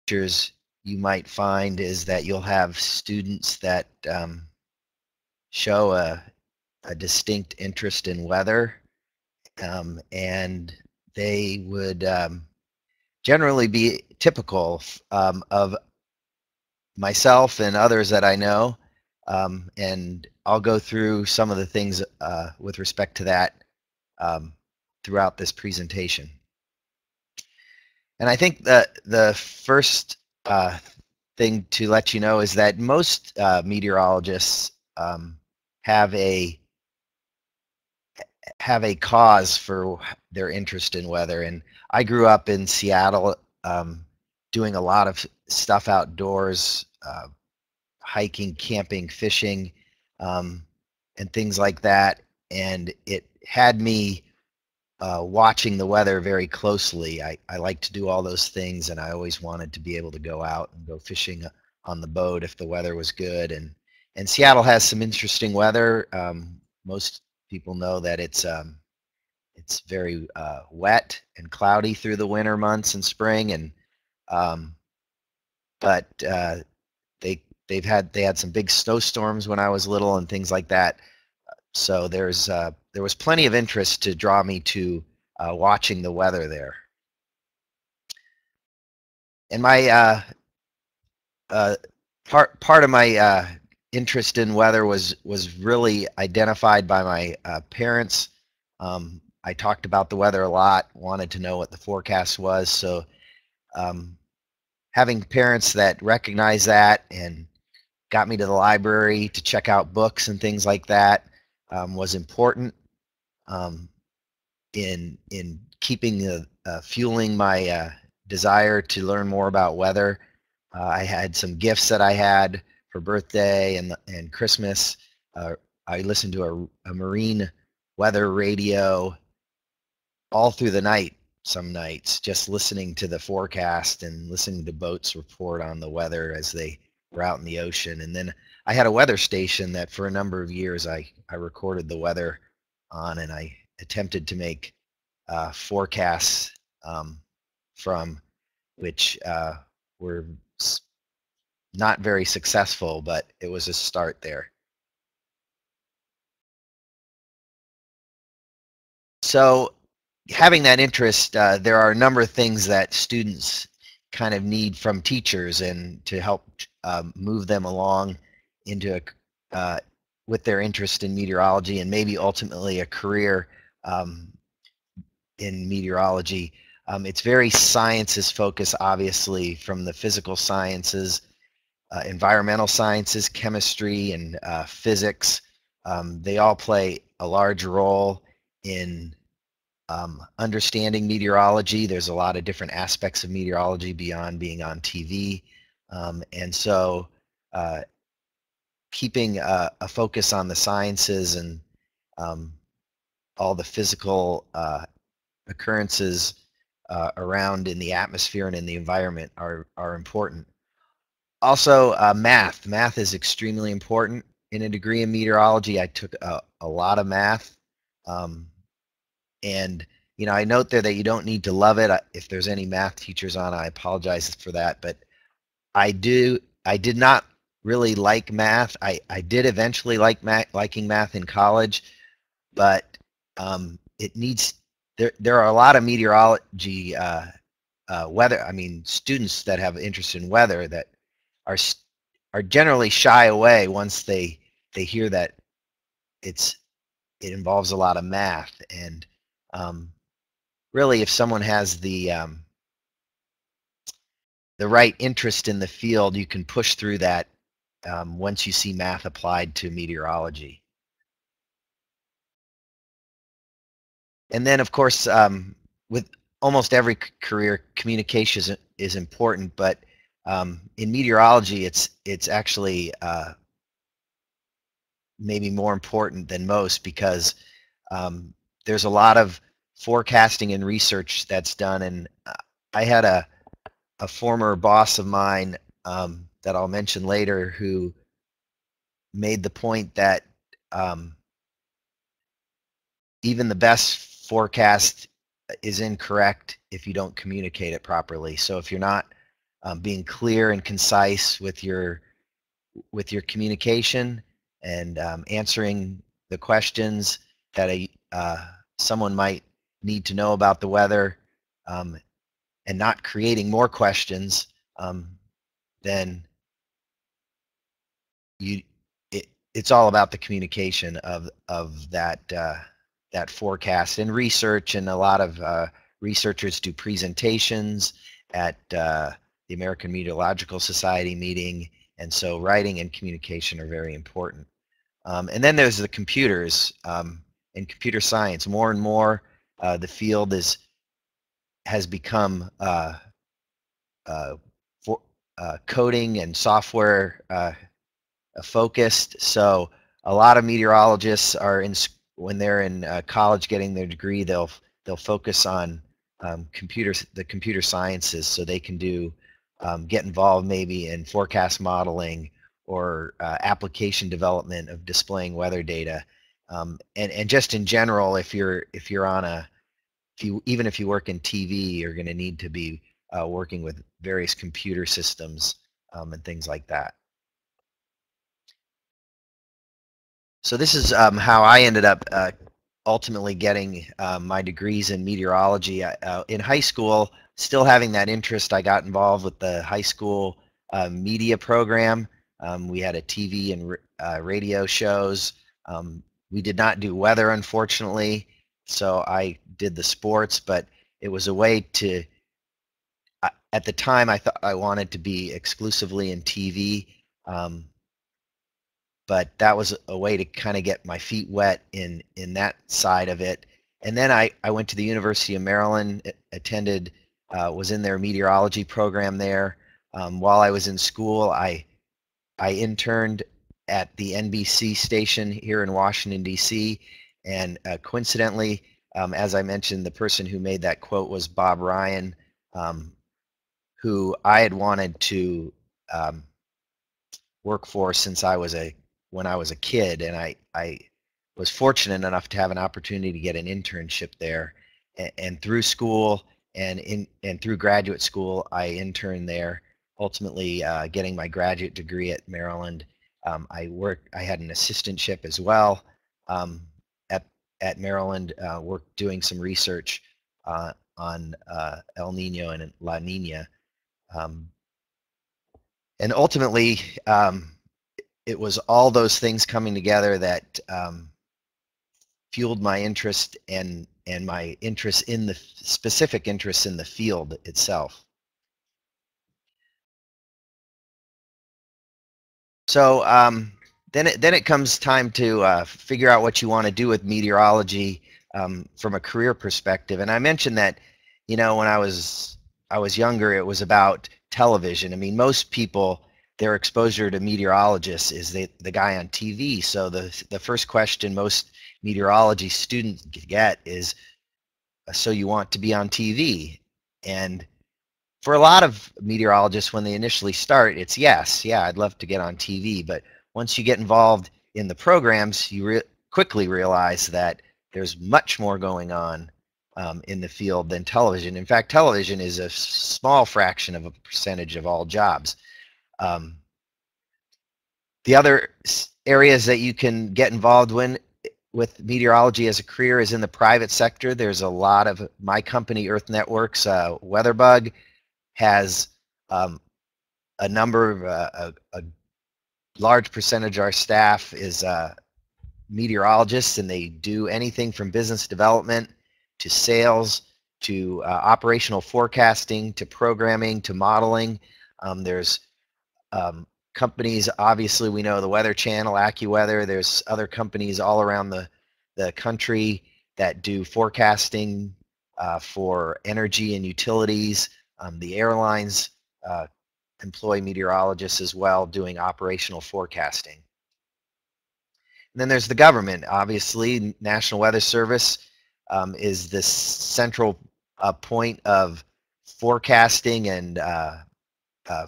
features you might find is that you'll have students that show a distinct interest in weather, and they would generally be typical of myself and others that I know, and I'll go through some of the things with respect to that throughout this presentation. And I think that the first thing to let you know is that most meteorologists have a cause for their interest in weather. And I grew up in Seattle, doing a lot of stuff outdoors, hiking, camping, fishing, and things like that. And it had me watching the weather very closely. I like to do all those things, and I always wanted to be able to go out and go fishing on the boat if the weather was good. And Seattle has some interesting weather. Most people know that it's very wet and cloudy through the winter months and spring, and but they had some big snowstorms when I was little and things like that. So there was plenty of interest to draw me to watching the weather there. And my part of my interest in weather was really identified by my parents. I talked about the weather a lot, wanted to know what the forecast was. So having parents that recognize that and got me to the library to check out books and things like that was important in keeping fueling my desire to learn more about weather. I had some gifts that I had for birthday and Christmas. I listened to a marine weather radio all through the night, some nights, just listening to the forecast and listening to boats report on the weather as they were out in the ocean. And then I had a weather station that for a number of years I recorded the weather on, and I attempted to make forecasts from, which were not very successful, but it was a start there. So having that interest, there are a number of things that students kind of need from teachers and to help move them along into with their interest in meteorology and maybe ultimately a career in meteorology. It's very sciences focused, obviously, from the physical sciences, environmental sciences, chemistry, and physics. They all play a large role in understanding meteorology. There's a lot of different aspects of meteorology beyond being on TV. And so keeping a focus on the sciences and all the physical occurrences around in the atmosphere and in the environment are important. Also, math. Math is extremely important in a degree in meteorology. I took a lot of math. And, you know, I note there that you don't need to love it. If there's any math teachers on, I apologize for that. But I did not really like math. I did eventually liking math in college, but it needs, there are a lot of meteorology students that have interest in weather that are generally shy away once they hear that it involves a lot of math. And really, if someone has the right interest in the field, you can push through that once you see math applied to meteorology. And then, of course, with almost every career, communication is important, but in meteorology, it's actually maybe more important than most, because there's a lot of forecasting and research that's done. And I had a former boss of mine that I'll mention later who made the point that even the best forecast is incorrect if you don't communicate it properly. So if you're not being clear and concise with your communication, and answering the questions that someone might need to know about the weather, and not creating more questions, then it's all about the communication of that forecast and research. And a lot of researchers do presentations at the American Meteorological Society meeting, and so writing and communication are very important. And then there's the computers and computer science. More and more, the field has become for, coding and software focused. So a lot of meteorologists are when they're in college getting their degree, they'll focus on the computer sciences, so they can get involved maybe in forecast modeling or application development of displaying weather data, and just in general, if you're on even if you work in TV, you're going to need to be working with various computer systems and things like that. So this is how I ended up ultimately getting my degrees in meteorology. In high school, still having that interest, I got involved with the high school media program. We had a TV and radio shows. We did not do weather, unfortunately, so I did the sports, but it was a way to, at the time, I thought I wanted to be exclusively in TV. But that was a way to kind of get my feet wet in that side of it. And then I went to the University of Maryland, attended, was in their meteorology program there. While I was in school, I interned at the NBC station here in Washington, D.C., and coincidentally, as I mentioned, the person who made that quote was Bob Ryan, who I had wanted to work for since when I was a kid, and I was fortunate enough to have an opportunity to get an internship there, and through school and through graduate school, I interned there, ultimately getting my graduate degree at Maryland. I had an assistantship as well at Maryland, worked doing some research on El Nino and La Nina, and ultimately it was all those things coming together that fueled my interest and my interest in the specific interests in the field itself. So then it comes time to figure out what you want to do with meteorology from a career perspective. And I mentioned that, when I was younger, it was about television. I mean, most people, their exposure to meteorologists is the guy on TV. So the first question most meteorology students get is, so you want to be on TV? And for a lot of meteorologists, when they initially start, it's yes, yeah, I'd love to get on TV. But once you get involved in the programs, you quickly realize that there's much more going on in the field than television. In fact, television is a small fraction of a percentage of all jobs. The other areas that you can get involved with meteorology as a career is in the private sector. There's a lot of, my company, Earth Networks, WeatherBug, has a number of a large percentage of our staff is meteorologists, and they do anything from business development to sales to operational forecasting to programming to modeling. There's companies, obviously we know the Weather Channel, AccuWeather. There's other companies all around the country that do forecasting for energy and utilities. The airlines employ meteorologists as well, doing operational forecasting. And then there's the government. Obviously, National Weather Service is this central point of forecasting and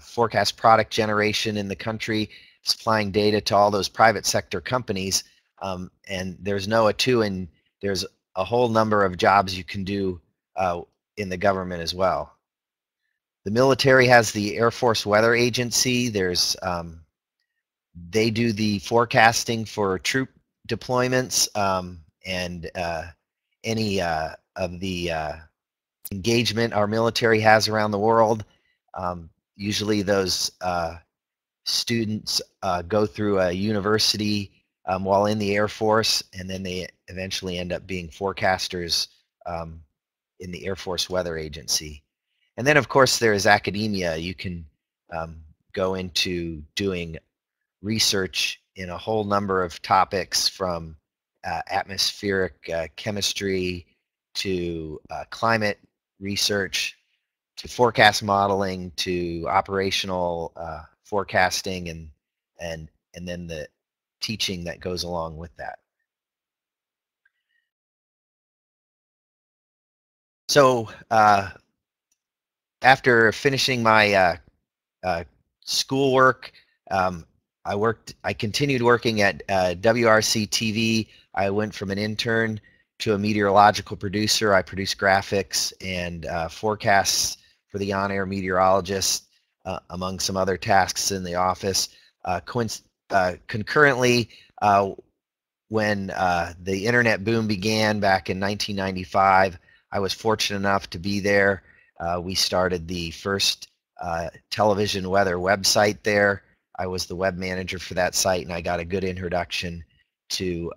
forecast product generation in the country, supplying data to all those private sector companies. And there's NOAA too, and there's a whole number of jobs you can do in the government as well. The military has the Air Force Weather Agency. They do the forecasting for troop deployments and any of the engagement our military has around the world. Usually those students go through a university while in the Air Force, and then they eventually end up being forecasters in the Air Force Weather Agency. And then, of course, there is academia. You can go into doing research in a whole number of topics, from atmospheric chemistry to climate research to forecast modeling to operational forecasting, and then the teaching that goes along with that. So after finishing my schoolwork, I continued working at WRC TV. I went from an intern to a meteorological producer. I produced graphics and forecasts for the on-air meteorologist, among some other tasks in the office. Concurrently, when the internet boom began back in 1995, I was fortunate enough to be there. We started the first television weather website there. I was the web manager for that site, and I got a good introduction to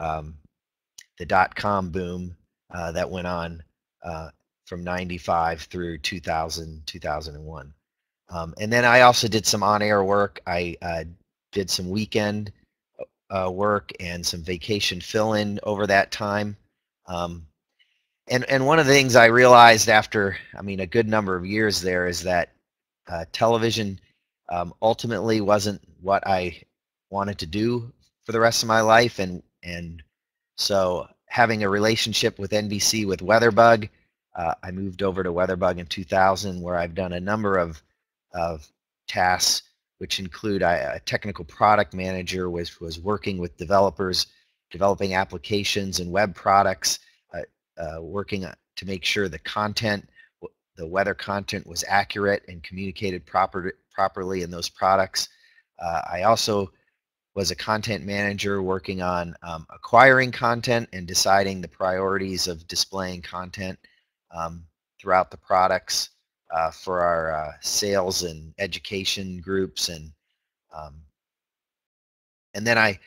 the .com boom that went on from 95 through 2000, 2001. And then I also did some on-air work. I did some weekend work and some vacation fill-in over that time. And one of the things I realized after, a good number of years there, is that television ultimately wasn't what I wanted to do for the rest of my life, and so having a relationship with NBC with WeatherBug, I moved over to WeatherBug in 2000, where I've done a number of tasks, which include a technical product manager, was working with developers, developing applications and web products, working to make sure the weather content was accurate and communicated properly in those products. I also was a content manager working on acquiring content and deciding the priorities of displaying content throughout the products for our sales and education groups, and then I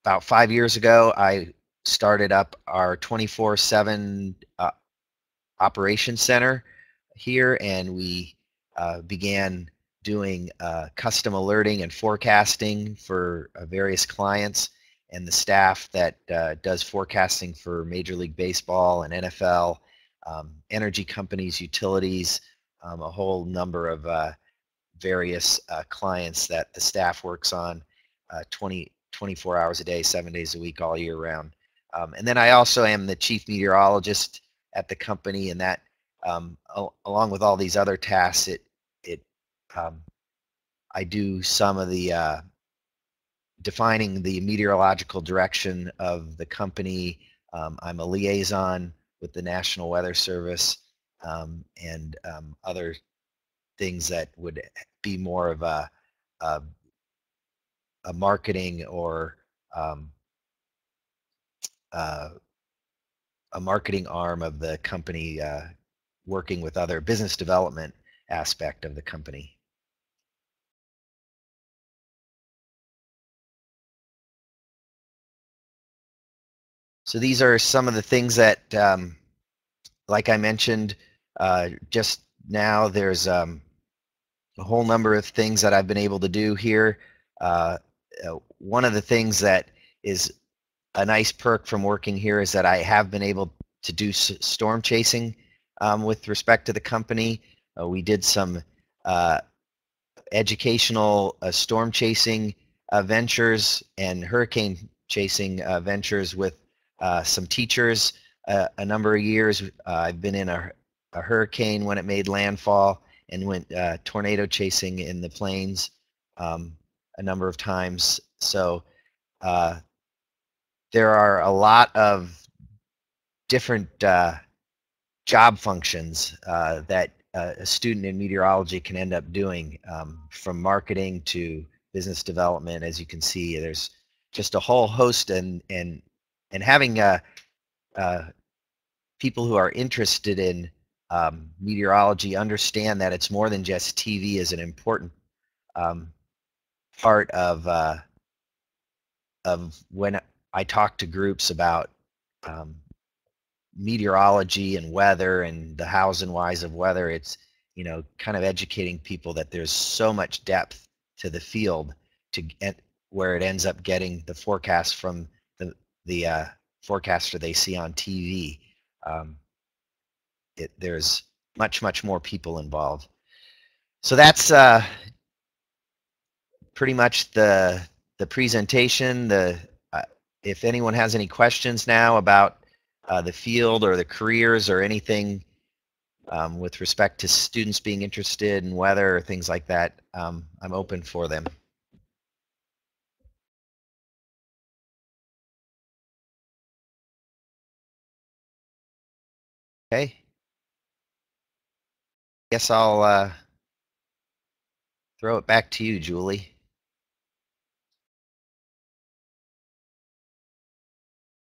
about 5 years ago, I started up our 24/7 operations center here, and we began doing custom alerting and forecasting for various clients, and the staff that does forecasting for Major League Baseball and NFL, energy companies, utilities, a whole number of various clients that the staff works on 24 hours a day, 7 days a week, all year round. And then I also am the chief meteorologist at the company, and that, along with all these other tasks, I do some of the defining the meteorological direction of the company. I'm a liaison with the National Weather Service, and other things that would be more of a marketing or a marketing arm of the company, working with other business development aspect of the company. So these are some of the things that, like I mentioned just now, there's a whole number of things that I've been able to do here. One of the things that is a nice perk from working here is that I have been able to do storm chasing with respect to the company. We did some educational storm chasing ventures and hurricane chasing ventures with some teachers a number of years. I've been in a hurricane when it made landfall, and went tornado chasing in the plains a number of times. So there are a lot of different job functions that a student in meteorology can end up doing, from marketing to business development. As you can see, there's just a whole host, and having people who are interested in meteorology understand that it's more than just TV is an important um, part of when I talk to groups about um, meteorology and weather and the hows and whys of weather. It's, kind of educating people that there's so much depth to the field to get where it ends up getting the forecast from the forecaster they see on TV. Um, there's much more people involved. So that's pretty much the presentation. If anyone has any questions now about the field or the careers or anything with respect to students being interested in weather or things like that, I'm open for them. Okay. Guess I'll throw it back to you, Julie.